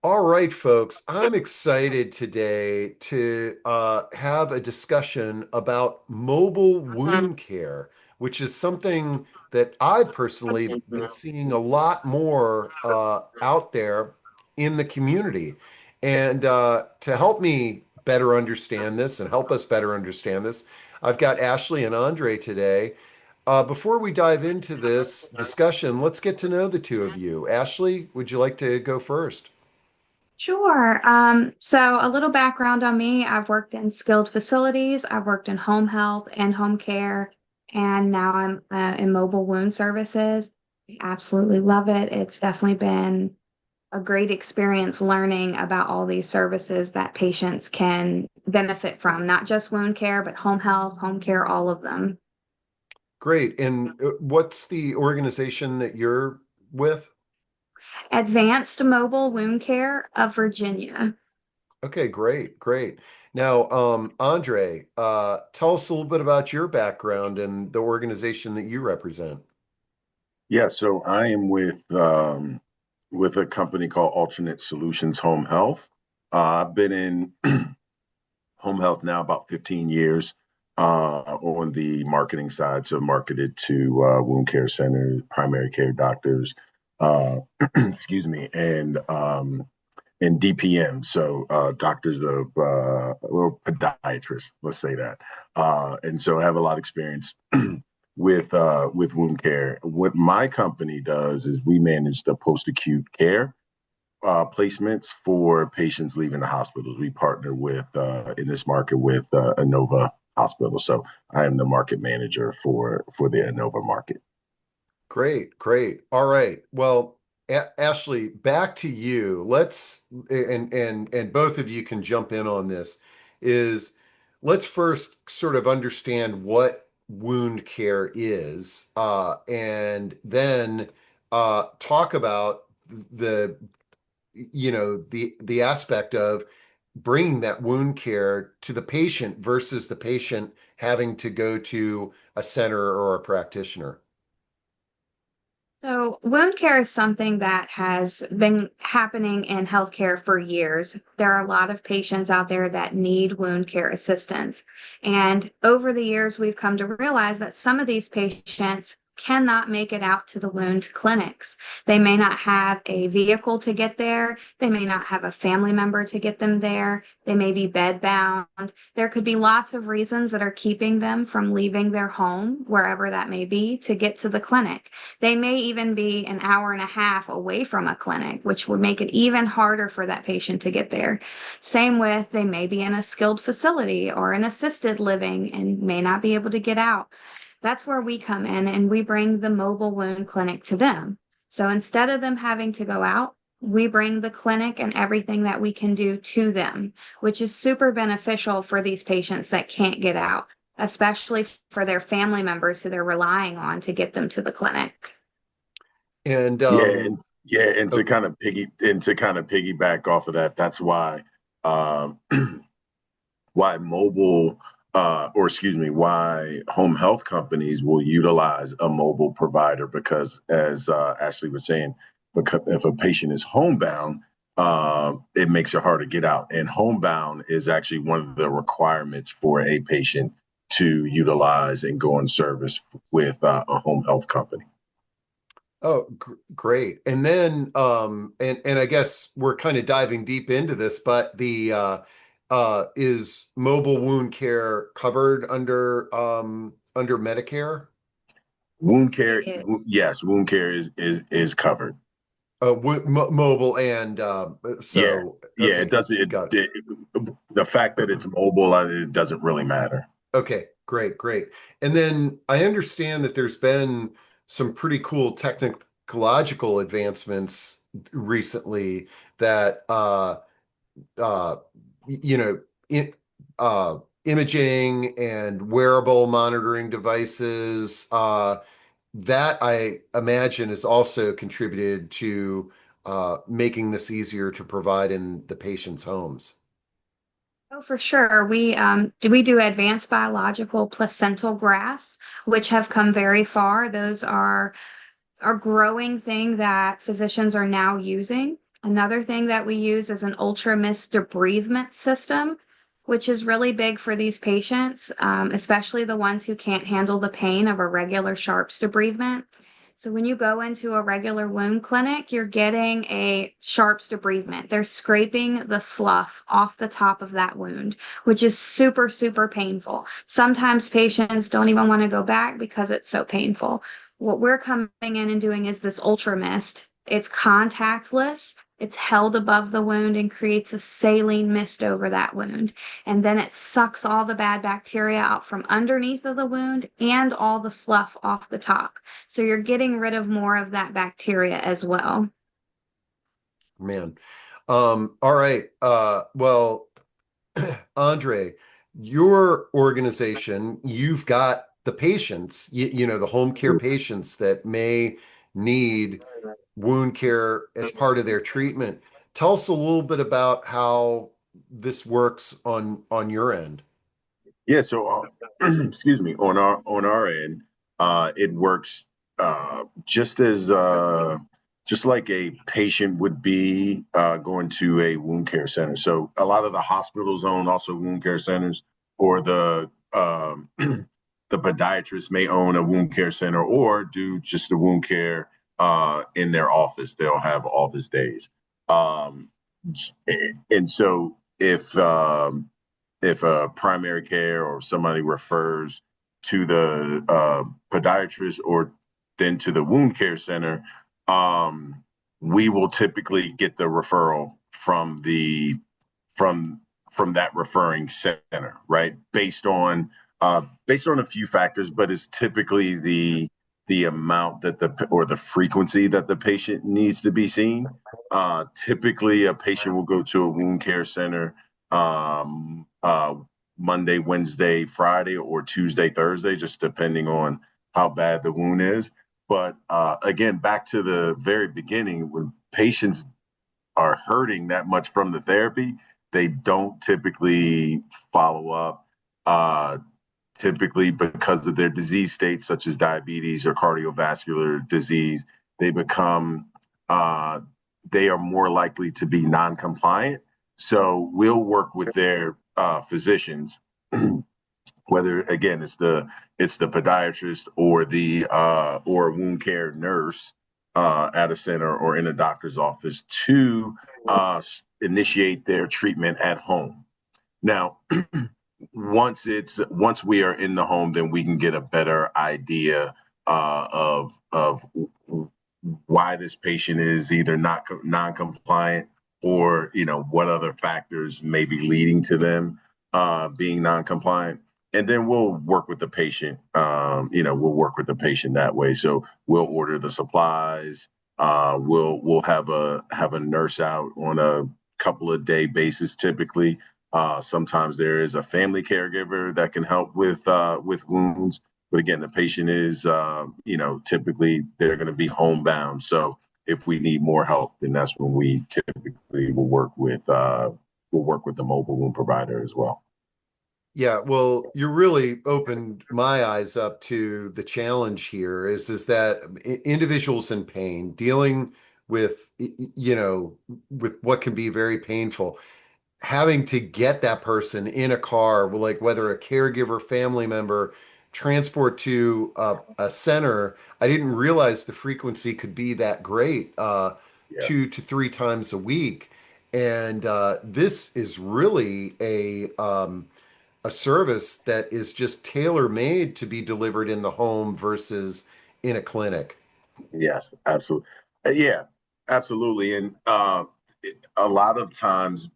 All right, folks, I'm excited today to have a discussion about mobile wound care, which is something that I've personally been seeing a lot more out there in the community. And to help me better understand this and help us better understand this, I've got Ashley and Andre today. Before we dive into this discussion, let's get to know the two of you. Ashley, would you like to go first? Sure. So a little background on me. I've worked in skilled facilities. I've worked in home health and home care, and now I'm in mobile wound services. I absolutely love it. It's definitely been a great experience learning about all these services that patients can benefit from, not just wound care, but home health, home care, all of them. Great. And what's the organization that you're with? Advanced Mobile Wound Care of Virginia. Okay, great, great. Now, Andre, tell us a little bit about your background and the organization that you represent. Yeah, so I am with a company called Alternate Solutions Home Health. I've been in home health now about 15 years on the marketing side, so marketed to wound care centers, primary care doctors, excuse me, and DPM, so doctors of well, podiatrists, let's say that. And so I have a lot of experience with wound care. What my company does is we manage the post-acute care placements for patients leaving the hospitals. We partner with in this market with Inova Hospital. So I am the market manager for the Inova market. Great, great. All right. Well, Ashley, back to you. Let's and both of you can jump in on this. Is let's first sort of understand what wound care is, and then talk about the the aspect of bringing that wound care to the patient versus the patient having to go to a center or a practitioner. So, wound care is something that has been happening in healthcare for years. There are a lot of patients out there that need wound care assistance. And over the years, we've come to realize that some of these patients cannot make it out to the wound clinics. They may not have a vehicle to get there. They may not have a family member to get them there. They may be bedbound. There could be lots of reasons that are keeping them from leaving their home, wherever that may be, to get to the clinic. They may even be an hour and a half away from a clinic, which would make it even harder for that patient to get there. Same with they may be in a skilled facility or an assisted living and may not be able to get out. That's where we come in and we bring the mobile wound clinic to them. So instead of them having to go out, we bring the clinic and everything that we can do to them, which is super beneficial for these patients that can't get out, especially for their family members who they're relying on to get them to the clinic. And Yeah, and yeah, and oh, to kind of piggyback off of that, that's why um, why mobile or excuse me, why home health companies will utilize a mobile provider because, as Ashley was saying, because if a patient is homebound, it makes it hard to get out. And homebound is actually one of the requirements for a patient to utilize and go in service with a home health company. oh, great. And then and I guess we're kind of diving deep into this, but the is mobile wound care covered under Medicare? Wound It care, is. yes, wound care is covered. Mobile and Yeah, so yeah, it okay, doesn't. got The fact that it. it's mobile, it doesn't really matter. Okay, great, great. And then I understand that there's been some pretty cool technological advancements recently that uh you know it imaging and wearable monitoring devices that I imagine has also contributed to making this easier to provide in the patient's homes. Oh, for sure. We do advanced biological placental grafts, which have come very far. Those are a growing thing that physicians are now using. Another thing that we use is an ultra mist debridement system, which is really big for these patients, especially the ones who can't handle the pain of a regular sharps debridement. So when you go into a regular wound clinic, you're getting a sharps debridement. They're scraping the slough off the top of that wound, which is super, super painful. Sometimes patients don't even want to go back because it's so painful. What we're coming in and doing is this ultra mist. It's contactless. It's held above the wound and creates a saline mist over that wound. And then it sucks all the bad bacteria out from underneath of the wound and all the slough off the top. So you're getting rid of more of that bacteria as well. Man. All right. Well, Andre, your organization, you've got the patients, the home care patients that may need wound care as part of their treatment. Tell us a little bit about how this works on your end. Yeah, so excuse me, on our end, it works just as just like a patient would be going to a wound care center. So a lot of the hospitals own also wound care centers, or the podiatrist may own a wound care center or do just a wound care in their office. They'll have office days. Um, and so if a primary care or somebody refers to the podiatrist or then to the wound care center, um, we will typically get the referral from from that referring center, right? Based on a few factors, but it's typically the amount that the frequency that the patient needs to be seen. Typically, a patient will go to a wound care center um, uh, Monday, Wednesday, Friday, or Tuesday, Thursday, just depending on how bad the wound is. But again, back to the very beginning, when patients are hurting that much from the therapy, they don't typically follow up. Typically, because of their disease states, such as diabetes or cardiovascular disease, they become uh, they are more likely to be non-compliant. So we'll work with their physicians, whether again it's the podiatrist or the or a wound care nurse at a center or in a doctor's office to initiate their treatment at home. Now, once we are in the home, then we can get a better idea of why this patient is either not non-compliant, or what other factors may be leading to them being non-compliant. And then we'll work with the patient. We'll work with the patient that way. So we'll order the supplies. We'll have a nurse out on a couple of day basis typically. Sometimes there is a family caregiver that can help with wounds, but again, the patient is typically they're going to be homebound. So if we need more help, then that's when we typically will work with the mobile wound provider as well. Yeah, well, you really opened my eyes up to the challenge here is that individuals in pain dealing with with what can be very painful, having to get that person in a car, like whether a caregiver, family member, transport to a center. I didn't realize the frequency could be that great, Yeah. 2 to 3 times a week. And this is really a service that is just tailor made to be delivered in the home versus in a clinic. Yes, absolutely. Yeah, absolutely. And a lot of times,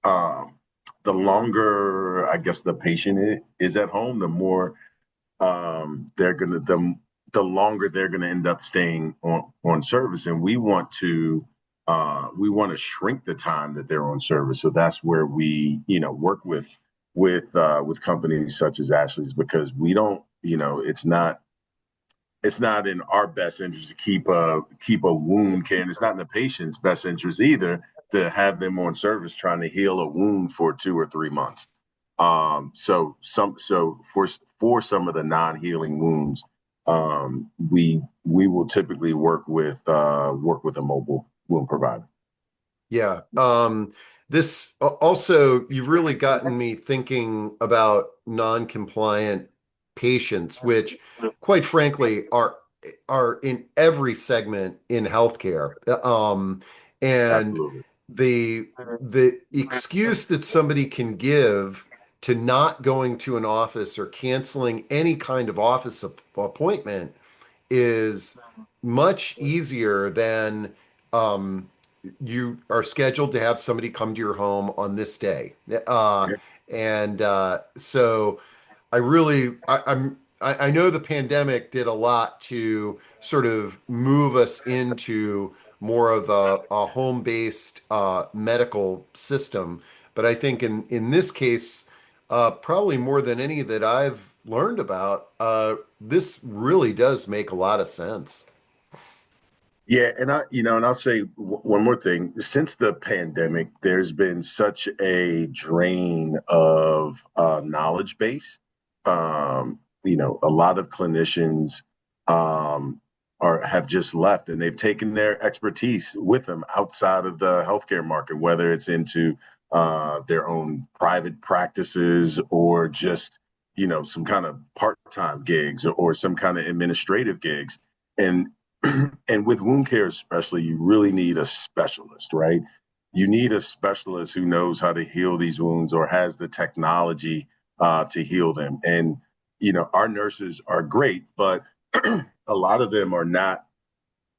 um, the longer I guess the patient is at home, the more they're gonna the longer they're gonna end up staying on service, and we want to shrink the time that they're on service. So that's where we work with companies such as Ashley's, because we don't it's not in our best interest to keep a wound care, and it's not in the patient's best interest either to have them on service trying to heal a wound for 2 or 3 months. So for some of the non-healing wounds, we will typically work with a mobile wound provider. Yeah. This also, you've really gotten me thinking about non-compliant patients, which quite frankly are in every segment in healthcare. And Absolutely. the the excuse that somebody can give to not going to an office or canceling any kind of office appointment is much easier than um, you are scheduled to have somebody come to your home on this day. So I really, I know the pandemic did a lot to sort of move us into more of a home-based medical system. But I think in this case, probably more than any that I've learned about, this really does make a lot of sense. Yeah, and I'll say one more thing. Since the pandemic, there's been such a drain of knowledge base. A lot of clinicians are have just left, and they've taken their expertise with them outside of the healthcare market, whether it's into their own private practices or just some kind of part-time gigs or some kind of administrative gigs. And and with wound care especially, you really need a specialist, right? You need a specialist who knows how to heal these wounds or has the technology to heal them. And our nurses are great, but a lot of them are not.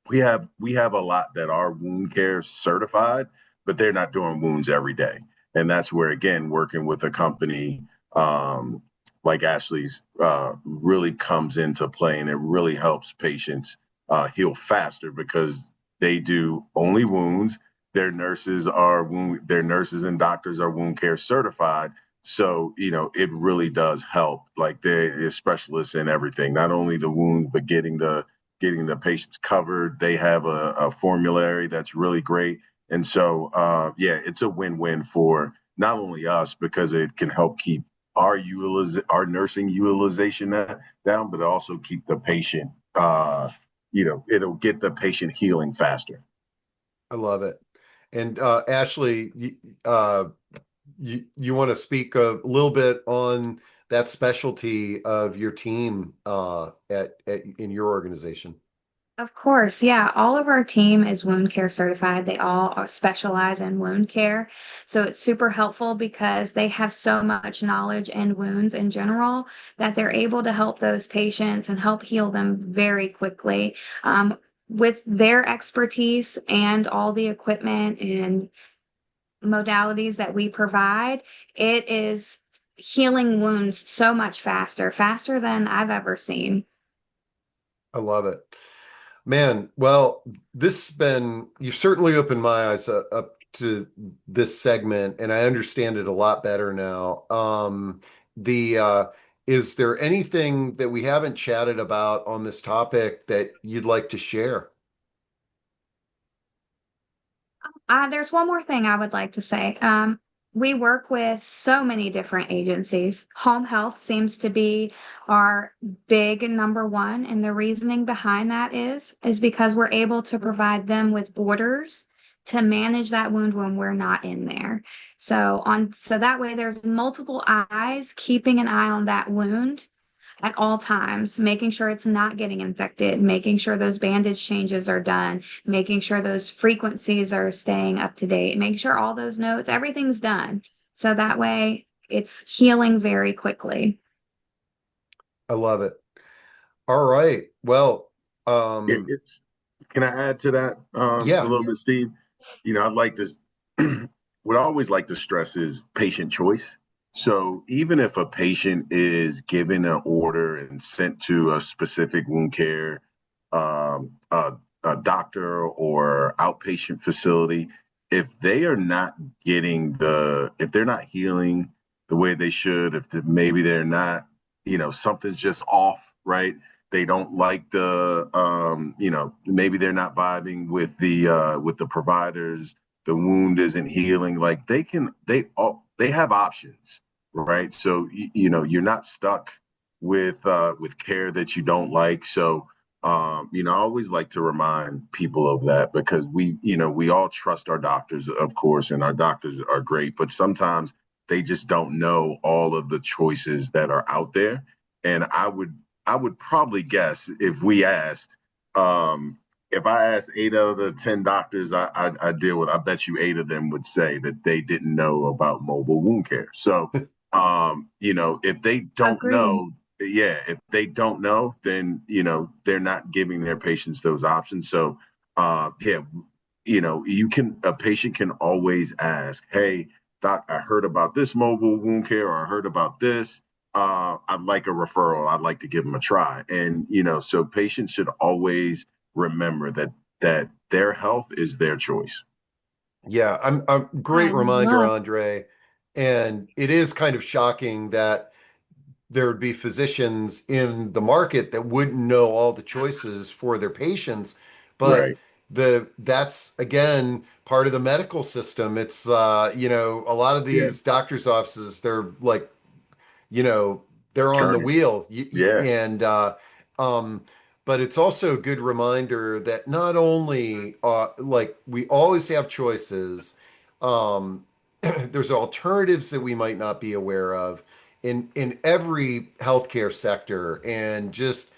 We have a lot that are wound care certified, but they're not doing wounds every day. And that's where, again, working with a company like Ashley's really comes into play, and it really helps patients heal faster because they do only wounds. Their nurses and doctors are wound care certified. So, it really does help. Like they're specialists in everything, not only the wound, but getting the patients covered. They have a formulary that's really great. And so, yeah, it's a win-win for not only us because it can help keep our nursing utilization down, but also keep the patient, it'll get the patient healing faster. I love it. And Ashley, you want to speak a little bit on that specialty of your team at in your organization? Of course, yeah. All of our team is wound care certified. They all specialize in wound care. So it's super helpful because they have so much knowledge in wounds in general that they're able to help those patients and help heal them very quickly. With their expertise and all the equipment and modalities that we provide, it is healing wounds so much faster, faster than I've ever seen. I love it. Man, well, you've certainly opened my eyes up to this segment, and I understand it a lot better now. The Is there anything that we haven't chatted about on this topic that you'd like to share? There's one more thing I would like to say. We work with so many different agencies. Home health seems to be our big number one, and the reasoning behind that is because we're able to provide them with orders to manage that wound when we're not in there. So that way there's multiple eyes keeping an eye on that wound at all times, making sure it's not getting infected, making sure those bandage changes are done, making sure those frequencies are staying up to date, making sure all those notes, everything's done. So that way it's healing very quickly. I love it. All right. Well, It, it's Can I add to that a yeah, little bit, Steve? I'd like to, what I always like to stress is patient choice. So even if a patient is given an order and sent to a specific wound care, um, a, a doctor or outpatient facility, if they are not if they're not healing the way they should, maybe they're not, something's just off, right? They don't like maybe they're not vibing with the providers. The wound isn't healing. Like they have options, right? So you're not stuck with care that you don't like. So I always like to remind people of that because we all trust our doctors, of course, and our doctors are great, but sometimes they just don't know all of the choices that are out there. And I would probably guess if I asked 8 out of the 10 doctors I deal with, I bet you 8 of them would say that they didn't know about mobile wound care. So, if they don't Agree. know, yeah, if they don't know, then they're not giving their patients those options. So, yeah, a patient can always ask, "Hey, doc, I heard about this mobile wound care, or I heard about this. I'd like a referral. I'd like to give them a try." And so patients should always remember that their health is their choice. Yeah, I'm great I reminder, love, Andre. And it is kind of shocking that there would be physicians in the market that wouldn't know all the choices for their patients, but Right. that's again part of the medical system. It's a lot of Yeah. these doctors' offices, they're like, you know, they're on the Turning. wheel. Yeah. And um but it's also a good reminder that not only like we always have choices, um there's alternatives that we might not be aware of in every healthcare sector, and just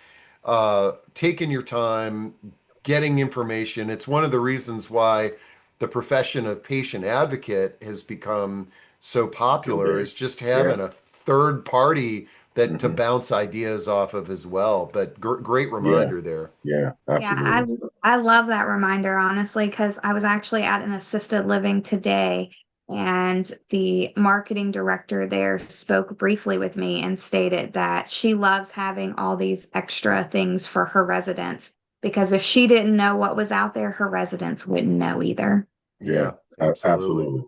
taking your time getting information. It's one of the reasons why the profession of patient advocate has become so So popular, big. is just Yeah. having a third party that to Hmm. bounce ideas off of as well. But great Yeah. reminder there. Yeah. yeah, I Absolutely. I love that reminder, honestly, because I was actually at an assisted living today, and the marketing director there spoke briefly with me and stated that she loves having all these extra things for her residents because if she didn't know what was out there, her residents wouldn't know either. Yeah. Yeah, absolutely. Absolutely.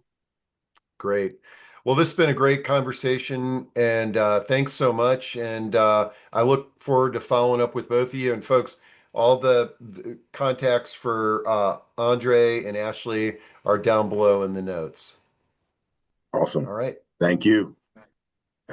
Great. Well, this has been a great conversation, and thanks so much. And I look forward to following up with both of you. And folks, all the contacts for Andre and Ashley are down below in the notes. Awesome. All right. Thank you.